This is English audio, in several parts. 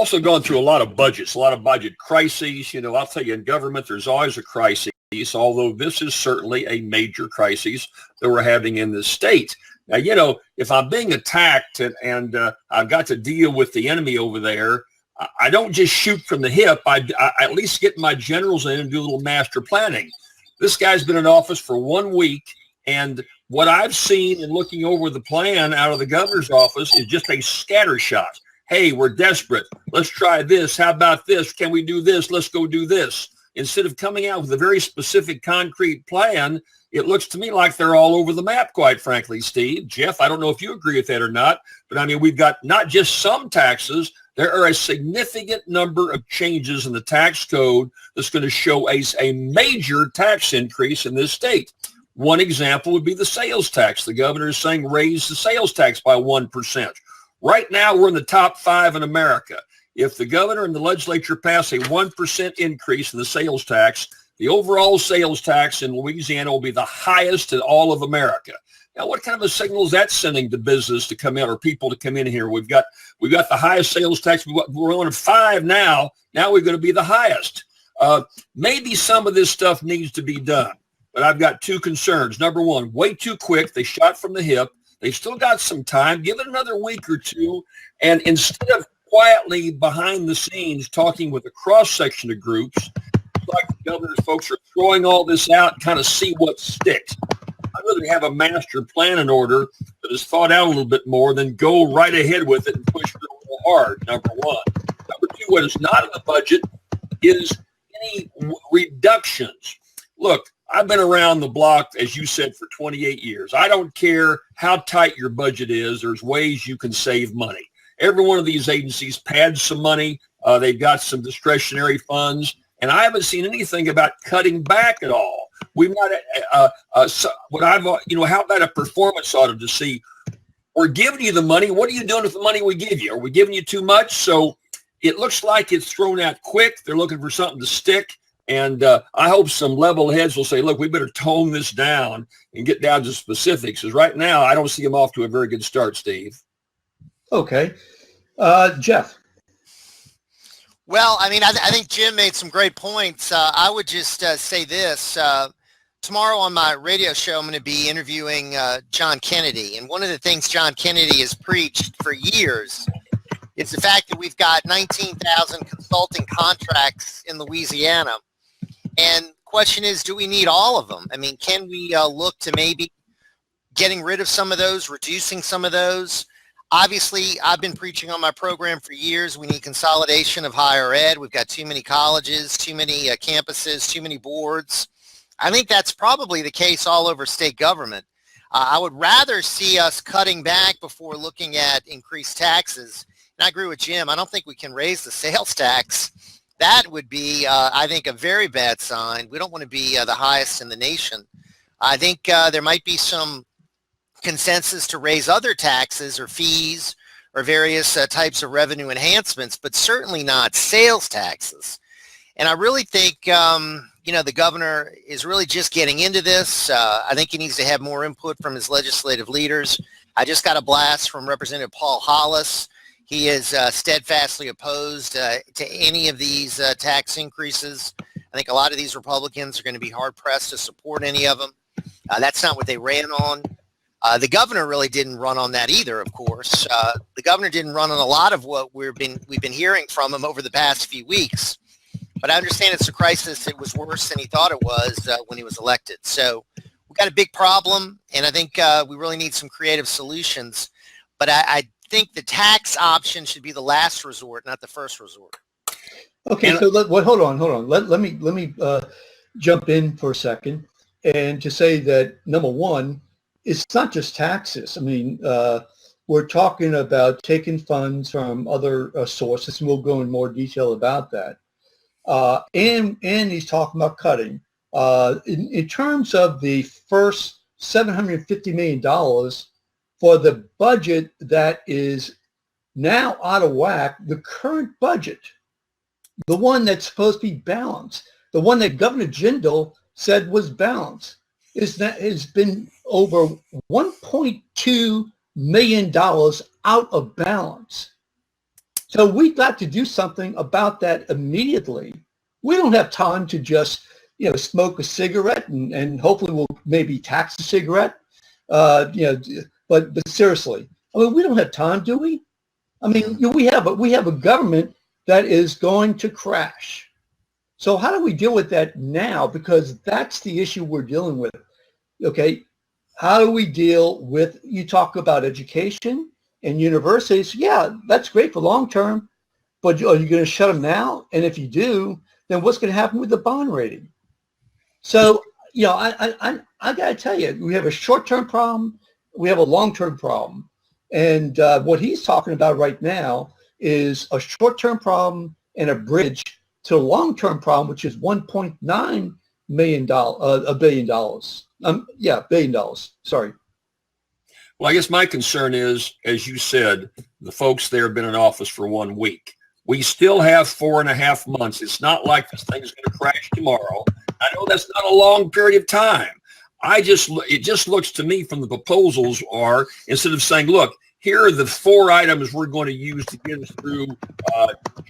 also gone through a lot of budgets, a lot of budget crises. I'll tell you, in government, there's always a crisis, although this is certainly a major crisis that we're having in this state. Now, if I'm being attacked and I've got to deal with the enemy over there, I don't just shoot from the hip. I at least get my generals in and do a little master planning. This guy's been in office for 1 week, and what I've seen in looking over the plan out of the governor's office is just a scattershot. Hey, we're desperate. Let's try this. How about this? Can we do this? Let's go do this. Instead of coming out with a very specific, concrete plan, it looks to me like they're all over the map, quite frankly, Steve. Jeff, I don't know if you agree with that or not, but I mean, we've got not just some taxes. There are a significant number of changes in the tax code that's going to show a major tax increase in this state. One example would be the sales tax. The governor is saying raise the sales tax by 1%. Right now, we're in the top 5 in America. If the governor and the legislature pass a 1% increase in the sales tax, the overall sales tax in Louisiana will be the highest in all of America. Now, what kind of a signal is that sending to business to come in or people to come in here? We've got the highest sales tax. We're on 5 now. Now we're going to be the highest. Maybe some of this stuff needs to be done, but I've got 2 concerns. Number one, way too quick. They shot from the hip. They've still got some time. Give it another week or 2. And instead of quietly behind the scenes talking with a cross-section of groups, like the governor's folks are throwing all this out and kind of see what sticks. I'd rather have a master plan in order that is thought out a little bit more than go right ahead with it and push real hard, number one. Number 2, what is not in the budget is any reductions. Look, I've been around the block, as you said, for 28 years. I don't care how tight your budget is. There's ways you can save money. Every one of these agencies pads some money. They've got some discretionary funds. And I haven't seen anything about cutting back at all. We've not, how about a performance audit to see, we're giving you the money. What are you doing with the money we give you? Are we giving you too much? So it looks like it's thrown out quick. They're looking for something to stick. And I hope some level heads will say, look, we better tone this down and get down to specifics. Because right now, I don't see them off to a very good start, Steve. Okay. Jeff. Well, I mean, I think Jim made some great points. I would just say this. Tomorrow on my radio show, I'm going to be interviewing John Kennedy. And one of the things John Kennedy has preached for years is the fact that we've got 19,000 consulting contracts in Louisiana. And the question is, do we need all of them? I mean, can we look to maybe getting rid of some of those, reducing some of those? Obviously, I've been preaching on my program for years. We need consolidation of higher ed. We've got too many colleges, too many campuses, too many boards. I think that's probably the case all over state government. I would rather see us cutting back before looking at increased taxes. And I agree with Jim. I don't think we can raise the sales tax. That would be, I think, a very bad sign. We don't want to be the highest in the nation. I think there might be some consensus to raise other taxes or fees or various types of revenue enhancements, but certainly not sales taxes. And I really think, the governor is really just getting into this. I think he needs to have more input from his legislative leaders. I just got a blast from Representative Paul Hollis. He is steadfastly opposed to any of these tax increases. I think a lot of these Republicans are going to be hard-pressed to support any of them. That's not what they ran on. The governor really didn't run on that either, of course. The governor didn't run on a lot of what we've been hearing from him over the past few weeks. But I understand it's a crisis. It was worse than he thought it was when he was elected. So we've got a big problem, and I think we really need some creative solutions. But I think the tax option should be the last resort, not the first resort. Okay, so hold on. Let me jump in for a second and to say that, number one, it's not just taxes. I mean, we're talking about taking funds from other sources, and we'll go in more detail about that. And he's talking about cutting. In terms of the first $750 million for the budget that is now out of whack, the current budget, the one that's supposed to be balanced, the one that Governor Jindal said was balanced, has been over $1.2 million out of balance. So we've got to do something about that immediately. We don't have time to just, smoke a cigarette and hopefully we'll maybe tax a cigarette. But seriously, I mean, we don't have time, do we? I mean, we have a government that is going to crash. So how do we deal with that now? Because that's the issue we're dealing with. Okay, how do we deal with, you talk about education and universities. Yeah, that's great for long term, but are you going to shut them now? And if you do, then what's going to happen with the bond rating? So, I got to tell you, we have a short-term problem. We have a long-term problem. And what he's talking about right now is a short-term problem and a bridge to a long-term problem, which is $1.9 billion. $1 billion. Sorry. Well, I guess my concern is, as you said, the folks there have been in office for 1 week. We still have 4.5 months. It's not like this thing's going to crash tomorrow. I know that's not a long period of time. It just looks to me from the proposals are, instead of saying, look, here are the 4 items we're going to use to get us through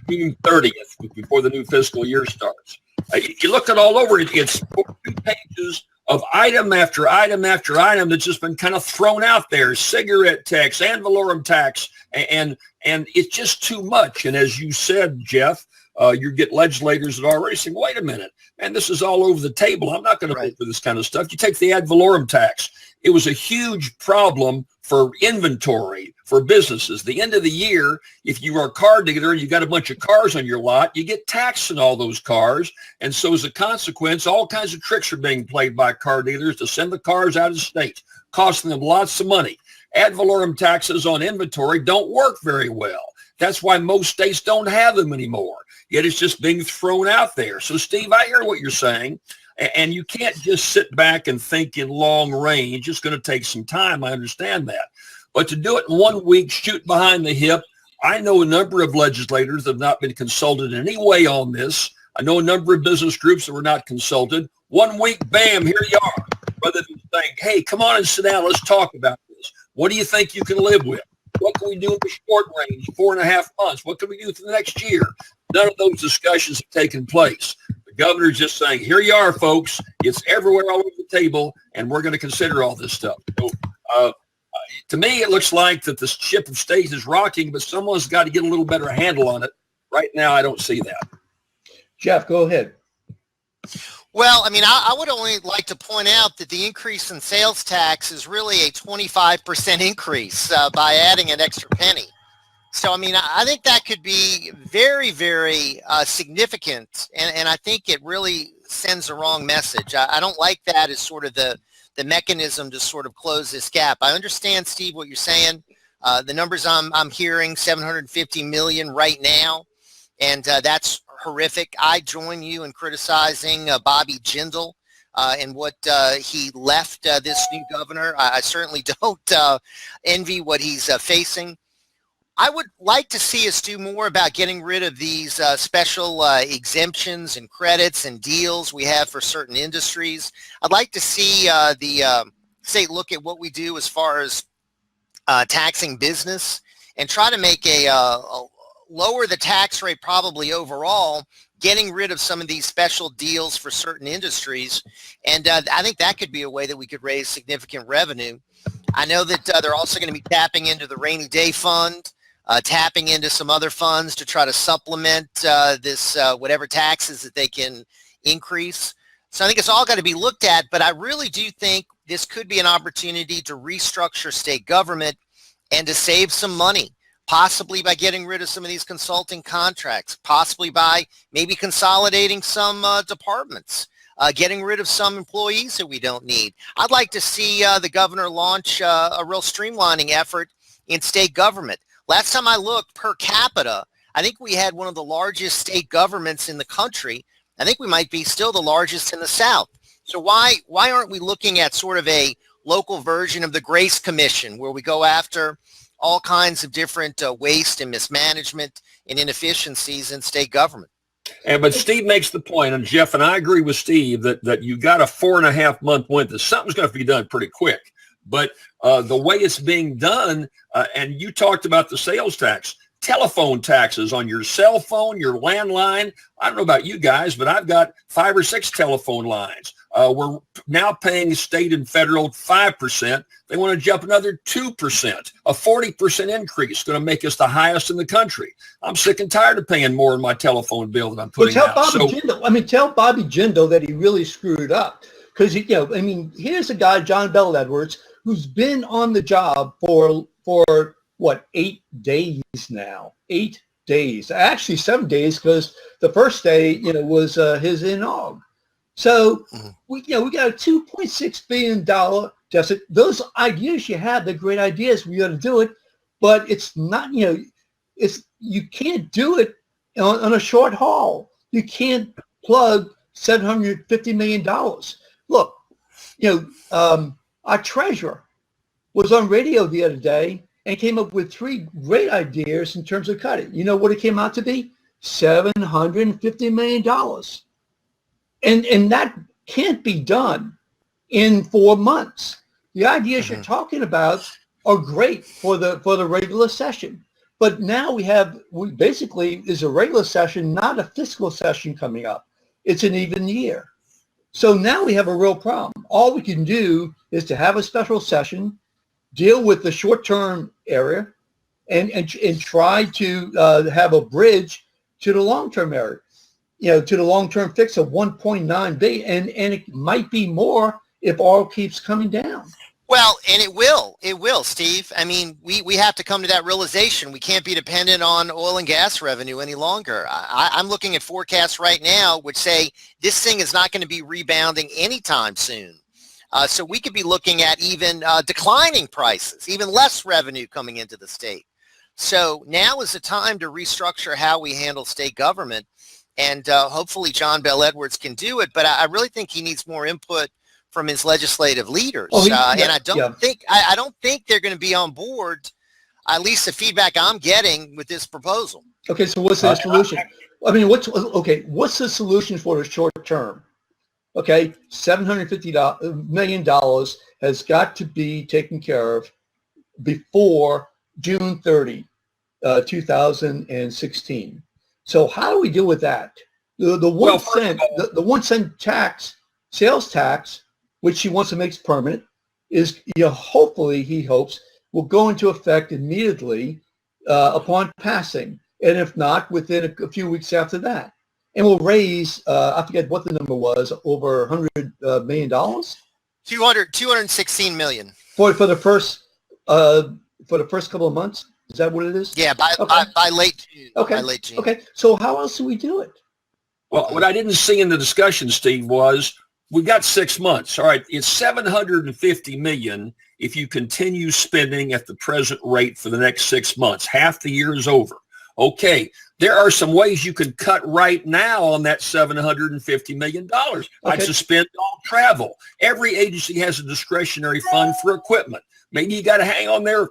June 30th before the new fiscal year starts. You look at all over it, it's 42 pages of item after item after item that's just been kind of thrown out there. Cigarette tax, ad valorem tax, and it's just too much. And as you said, Jeff, you get legislators that are already saying, wait a minute, man, this is all over the table. I'm not going to vote for this kind of stuff. You take the ad valorem tax. It was a huge problem for inventory, for businesses. The end of the year, if you are a car dealer and you got a bunch of cars on your lot, you get taxed on all those cars. And so as a consequence, all kinds of tricks are being played by car dealers to send the cars out of state, costing them lots of money. Ad valorem taxes on inventory don't work very well. That's why most states don't have them anymore. Yet it's just being thrown out there. So, Steve, I hear what you're saying. And you can't just sit back and think in long range. It's going to take some time. I understand that. But to do it in 1 week, shoot behind the hip, I know a number of legislators that have not been consulted in any way on this. I know a number of business groups that were not consulted. 1 week, bam, here you are. Rather than saying, hey, come on and sit down. Let's talk about this. What do you think you can live with? What can we do in the short range, 4.5 months? What can we do for the next year? None of those discussions have taken place. The governor's just saying, here you are, folks. It's everywhere all over the table, and we're going to consider all this stuff. So, to me, it looks like that the ship of state is rocking, but someone's got to get a little better handle on it. Right now, I don't see that. Jeff, go ahead. Well, I mean, I would only like to point out that the increase in sales tax is really a 25% increase by adding an extra penny. So, I mean, I think that could be very, very significant, and I think it really sends the wrong message. I don't like that as sort of the mechanism to sort of close this gap. I understand, Steve, what you're saying. The numbers I'm hearing, 750 million right now, and that's horrific. I join you in criticizing Bobby Jindal and what he left this new governor. I certainly don't envy what he's facing. I would like to see us do more about getting rid of these special exemptions and credits and deals we have for certain industries. I'd like to see the state look at what we do as far as taxing business and try to make lower the tax rate probably overall, getting rid of some of these special deals for certain industries. And I think that could be a way that we could raise significant revenue. I know that they're also going to be tapping into the rainy day fund, tapping into some other funds to try to supplement this whatever taxes that they can increase. So I think it's all got to be looked at, but I really do think this could be an opportunity to restructure state government and to save some money, possibly by getting rid of some of these consulting contracts, possibly by maybe consolidating some departments, getting rid of some employees that we don't need. I'd like to see the governor launch a real streamlining effort in state government. Last time I looked, per capita, I think we had one of the largest state governments in the country. I think we might be still the largest in the South. So why aren't we looking at sort of a local version of the Grace Commission, where we go after all kinds of different waste and mismanagement and inefficiencies in state government? But Steve makes the point, and Jeff and I agree with Steve, that you got a 4.5 month window. Something's going to be done pretty quick. But the way it's being done, and you talked about the sales tax, telephone taxes on your cell phone, your landline. I don't know about you guys, but I've got 5 or 6 telephone lines. We're now paying state and federal 5%. They want to jump another 2%. A 40% increase going to make us the highest in the country. I'm sick and tired of paying more in my telephone bill that I'm putting out. Tell Bobby Jindal that he really screwed up. Because, here's a guy, Jon Bel Edwards, who's been on the job for 8 days now. 8 days. Actually, 7 days, because the first day, was his inaug. So we got a $2.6 billion deficit. Those ideas you have, they're great ideas. We got to do it, but it's not. You can't do it on a short haul. You can't plug $750 million. Look, our treasurer was on radio the other day and came up with 3 great ideas in terms of cutting. You know what it came out to be? $750 million. And that can't be done in 4 months. The ideas you're talking about are great for the regular session. But now we basically is a regular session, not a fiscal session coming up. It's an even year. So now we have a real problem. All we can do is to have a special session, deal with the short-term area, and try to have a bridge to the long-term area. To the long-term fix of 1.9 billion, and it might be more if oil keeps coming down. Well, and it will, Steve. I mean, we have to come to that realization. We can't be dependent on oil and gas revenue any longer. I'm looking at forecasts right now which say this thing is not going to be rebounding anytime soon. So we could be looking at even declining prices, even less revenue coming into the state. So now is the time to restructure how we handle state government. And hopefully Jon Bel Edwards can do it, but I really think he needs more input from his legislative leaders. And I don't think they're going to be on board, at least the feedback I'm getting with this proposal. Okay, so what's the solution? What's the solution for the short term? Okay, $750 million has got to be taken care of before June 30, 2016. So how do we deal with that? The 1 cent tax, sales tax, which he wants to make permanent, is hopefully he hopes will go into effect immediately upon passing, and if not, within a few weeks after that, and will raise I forget what the number was, over $100 million. 216 million for the first couple of months. Is that what it is? Yeah, by late June. Okay. By late June. Okay. So how else do we do it? Well, what I didn't see in the discussion, Steve, was we've got 6 months. All right, it's $750 million if you continue spending at the present rate for the next 6 months. Half the year is over. Okay, there are some ways you can cut right now on that $750 million. Okay. I'd suspend all travel. Every agency has a discretionary fund for equipment. Maybe you got to hang on there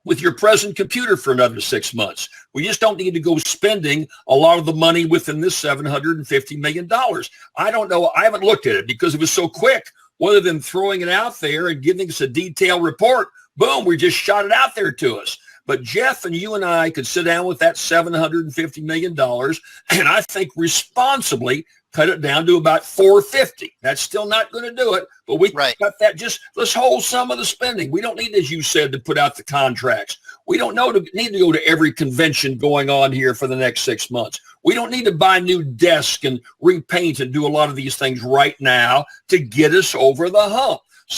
with your present computer for another 6 months. We just don't need to go spending a lot of the money within this $750 million. I don't know. I haven't looked at it because it was so quick. Rather than throwing it out there and giving us a detailed report, boom, we just shot it out there to us. But Jeff and you and I could sit down with that $750 million and I think responsibly cut it down to about $450. That's still not going to do it, but we cut that. Let's hold some of the spending. We don't need, as you said, to put out the contracts. We don't need to go to every convention going on here for the next 6 months. We don't need to buy new desks and repaint and do a lot of these things right now to get us over the hump.